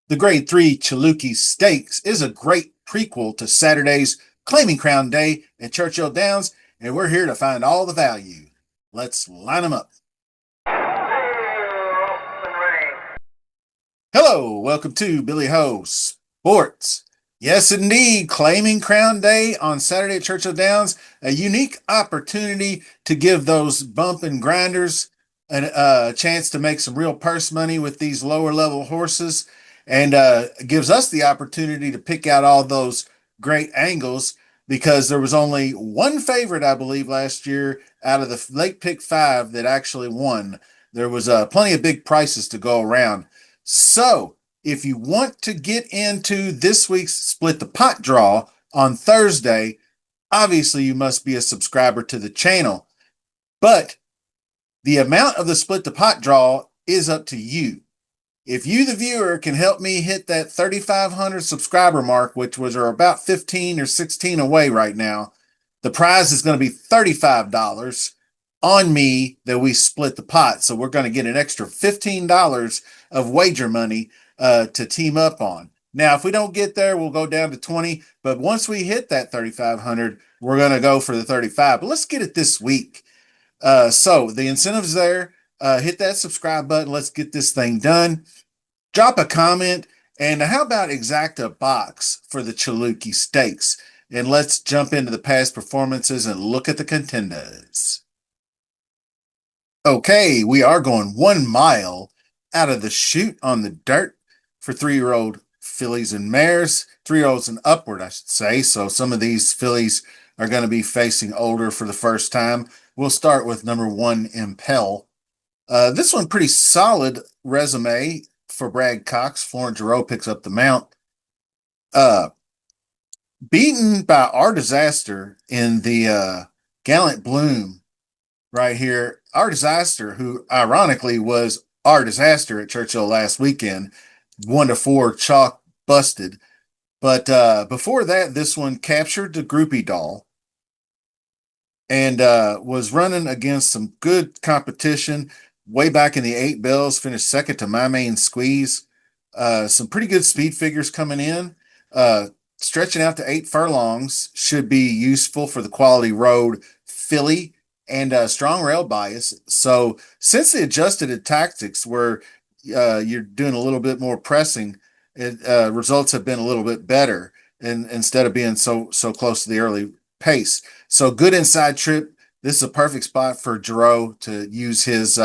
The Grade 3 Chilukki Stakes is a great prequel to Saturday's Claiming Crown Day at Churchill Downs, and we're here to find all the value. Let's line them up. Hello, welcome to Billy Ho Sports. Yes, indeed, Claiming Crown Day on Saturday at Churchill Downs, a unique opportunity to give those bump and grinders a chance to make some real purse money with these lower level horses, and gives us the opportunity to pick out all those great angles because there was only one favorite, I believe, last year out of the late pick five that actually won. There was plenty of big prices to go around. So, if you want to get into this week's Split the Pot draw on Thursday, obviously you must be a subscriber to the channel. But the amount of the Split the Pot draw is up to you. If you, the viewer, can help me hit that 3,500 subscriber mark, which was about 15 or 16 away right now, the prize is going to be $35 on me that we split the pot. So we're going to get an extra $15 of wager money to team up on. Now, if we don't get there, we'll go down to 20. But once we hit that 3,500, we're going to go for the 35. But let's get it this week. So the incentive's there. Hit that subscribe button. Let's get this thing done. Drop a comment. And how about exact a box for the Chilukki Stakes? And let's jump into the past performances and look at the contenders. Okay, we are going 1 mile out of the chute on the dirt for 3-year-old fillies and mares, 3-year-olds and upward, I should say. So some of these fillies are going to be facing older for the first time. We'll start with number 1, Impel. This one, pretty solid resume for Brad Cox. Florent Giroux picks up the mount. Beaten by Our Disaster in the Gallant Bloom right here. Our Disaster, who ironically was Our Disaster at Churchill last weekend, 1-4 chalk busted. But before that, this one captured the groupie doll and was running against some good competition way back in the 8 bells, finished second to My Main Squeeze. Some pretty good speed figures coming in. Stretching out to 8 furlongs should be useful for the quality road filly and strong rail bias. So since they adjusted the tactics where you're doing a little bit more pressing, results have been a little bit better and instead of being so close to the early pace. So good inside trip. This is a perfect spot for Giroux to use his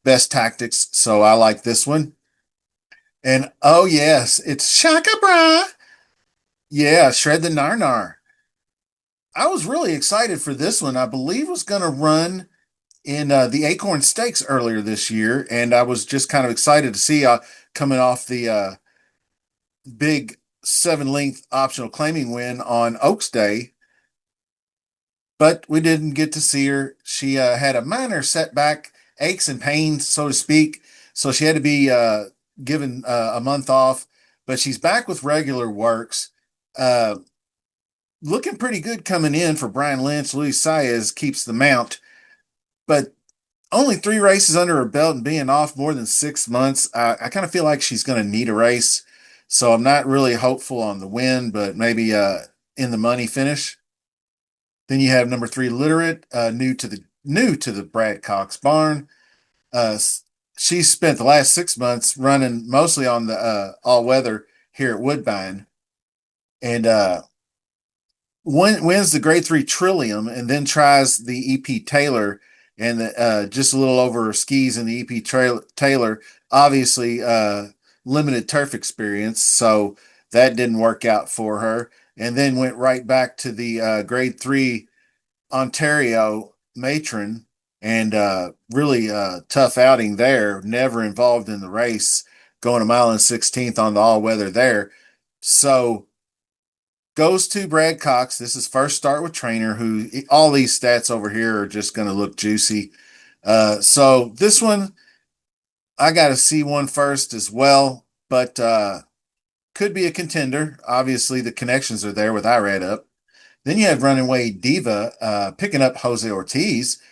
best tactics. So I like this one. And oh yes, it's Shaka Bra. Yeah, Shred the Narnar. I was really excited for this one. I believe it was going to run in the Acorn Stakes earlier this year, and I was just kind of excited to see coming off the big 7-length optional claiming win on Oaks Day. But we didn't get to see her. She had a minor setback, aches and pains, so to speak. So she had to be given a month off, but she's back with regular works. Looking pretty good coming in for Brian Lynch. Luis Saez keeps the mount, but only 3 races under her belt and being off more than 6 months. I kind of feel like she's going to need a race. So I'm not really hopeful on the win, but maybe in the money finish. Then you have number 3, Literate, new to the Brad Cox barn. She spent the last 6 months running mostly on the all weather here at Woodbine, and wins the Grade 3 Trillium, and then tries the EP Taylor, and just a little over her skis in the EP Taylor. Obviously, limited turf experience, so that didn't work out for her. And then went right back to the Grade 3 Ontario Matron, and really tough outing there. Never involved in the race, going 1.16 on the all-weather there. So goes to Brad Cox. This is first start with trainer, who all these stats over here are just going to look juicy. So this one, I got to see one first as well, but could be a contender. Obviously, the connections are there with IRAD up. Then you have Runaway Diva picking up Jose Ortiz.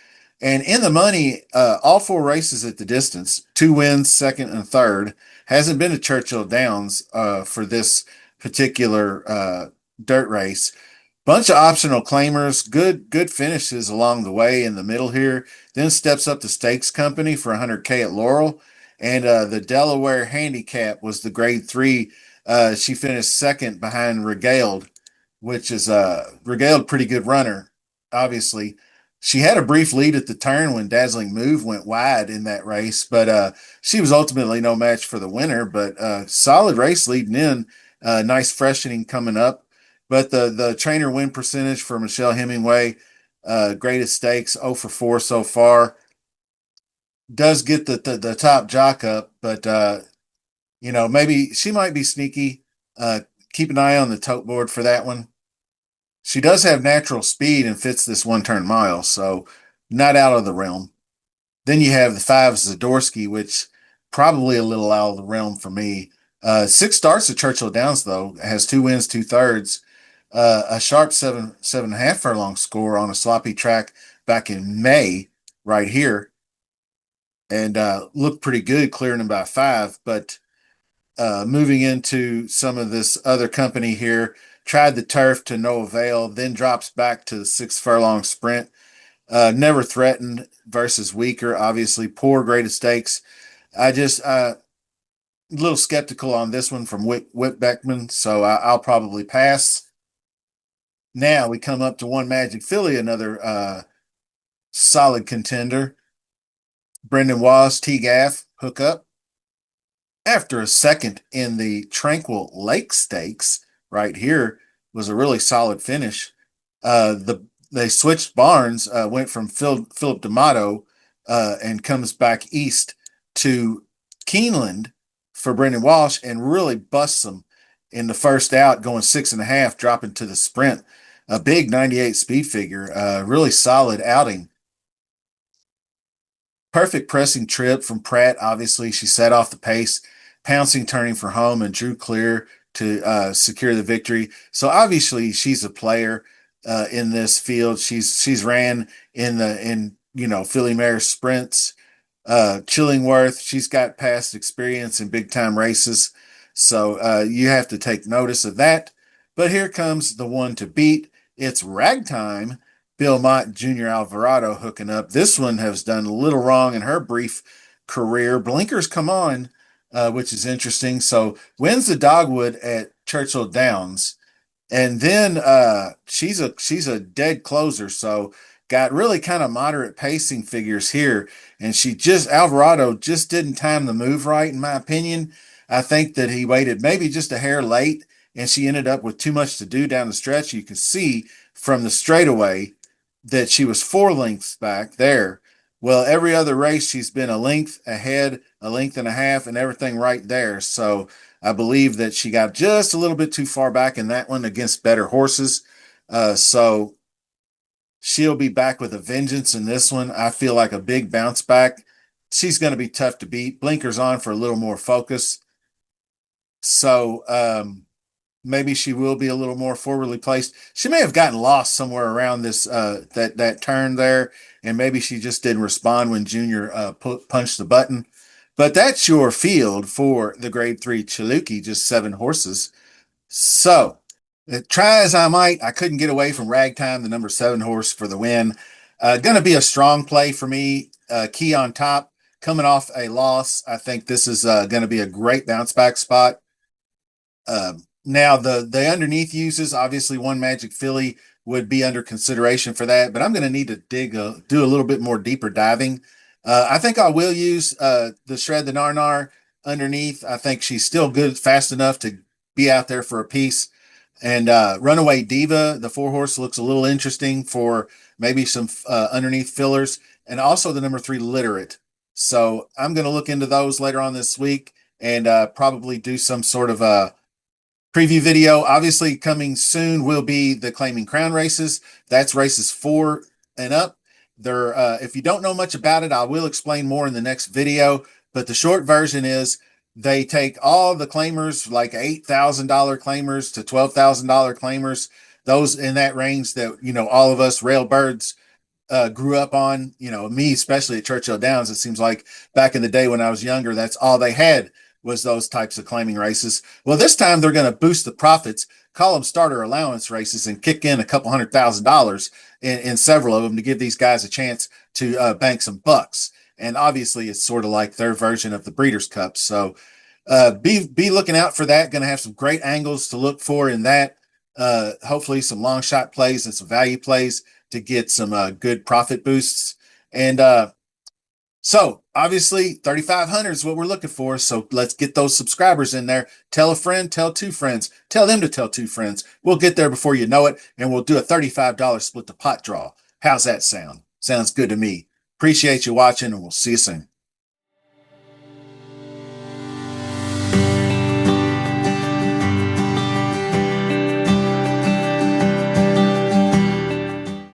And in the money, all 4 races at the distance, 2 wins, second and third. Hasn't been to Churchill Downs for this particular dirt race. Bunch of optional claimers, good finishes along the way in the middle here. Then steps up to Stakes Company for 100K at Laurel, and the Delaware Handicap was the Grade Three. She finished second behind Regaled, which is Regaled, pretty good runner. Obviously, she had a brief lead at the turn when Dazzling Move went wide in that race, but she was ultimately no match for the winner. But solid race leading in, nice freshening coming up. But the trainer win percentage for Michelle Hemingway, greatest stakes, 0 for 4 so far. Does get the top jock up, but maybe she might be sneaky. Uh, Keep an eye on the tote board for that one. She does have natural speed and fits this one turn mile, so not out of the realm. Then you have the five Zadorsky, which probably a little out of the realm for me. Six starts at Churchill Downs, though, has two wins, two thirds, a sharp 7.5 furlong score on a sloppy track back in May, right here, and looked pretty good clearing them by five. But moving into some of this other company here, tried the turf to no avail, then drops back to the 6 furlong sprint. Never threatened versus weaker, obviously. Poor greatest stakes. I just a little skeptical on this one from Whit Beckman, so I'll probably pass. Now we come up to One Magic Philly, another solid contender. Brendan Wallace, T Gaff, hook up. After a second in the Tranquil Lake Stakes, right here was a really solid finish. They switched barns, went from Philip D'Amato and comes back east to Keeneland for Brendan Walsh and really busts them in the first out, going 6.5, dropping to the sprint. A big 98 speed figure, really solid outing. Perfect pressing trip from Pratt. Obviously, she set off the pace, pouncing, turning for home, and drew clear to secure the victory. So obviously, she's a player in this field. She's ran in Philly Mare sprints. Chillingworth, she's got past experience in big time races, so you have to take notice of that. But here comes the one to beat. It's Ragtime. Bill Mott Jr. Alvarado hooking up. This one has done a little wrong in her brief career. Blinkers come on, which is interesting. So wins the Dogwood at Churchill Downs, and then she's a dead closer, so got really kind of moderate pacing figures here. And she just Alvarado just didn't time the move right, in my opinion. I think that he waited maybe just a hair late, and she ended up with too much to do down the stretch. You can see from the straightaway that she was 4 lengths back there. Well, every other race she's been a length ahead, a length and a half, and everything right there. So I believe that she got just a little bit too far back in that one against better horses. So she'll be back with a vengeance in this one. I feel like a big bounce back. She's going to be tough to beat. Blinkers on for a little more focus. So maybe she will be a little more forwardly placed. She may have gotten lost somewhere around this that turn there, and maybe she just didn't respond when Junior punched the button. But that's your field for the Grade Three Chilukki, just 7 horses. So, try as I might, I couldn't get away from Ragtime, the number 7 horse for the win. Going to be a strong play for me. Key on top, coming off a loss. I think this is going to be a great bounce back spot. Now the underneath uses, obviously One Magic Philly would be under consideration for that, but I'm going to need to do a little bit more deeper diving. I think I will use the Shred the Narnar underneath. I think she's still good, fast enough to be out there for a piece. And Runaway Diva, the 4 horse, looks a little interesting for maybe some underneath fillers, and also the number 3 Literate. So I'm going to look into those later on this week and probably do some sort of preview video. Obviously, coming soon will be the Claiming Crown races. That's races 4 and up. They're if you don't know much about it, I will explain more in the next video. But the short version is they take all the claimers, like $8,000 claimers to $12,000 claimers, those in that range that all of us rail birds grew up on. Me especially at Churchill Downs. It seems like back in the day when I was younger, that's all they had was those types of claiming races. Well, this time they're going to boost the profits, call them starter allowance races, and kick in a couple $100,000 in several of them to give these guys a chance to bank some bucks. And obviously, it's sort of like their version of the Breeders' Cup. So be looking out for that. Going to have some great angles to look for in that. Hopefully, some long shot plays and some value plays to get some good profit boosts. And so obviously 3,500 is what we're looking for. So let's get those subscribers in there. Tell a friend, tell two friends, tell them to tell two friends. We'll get there before you know it. And we'll do a $35 split the pot draw. How's that sound? Sounds good to me. Appreciate you watching, and we'll see you soon.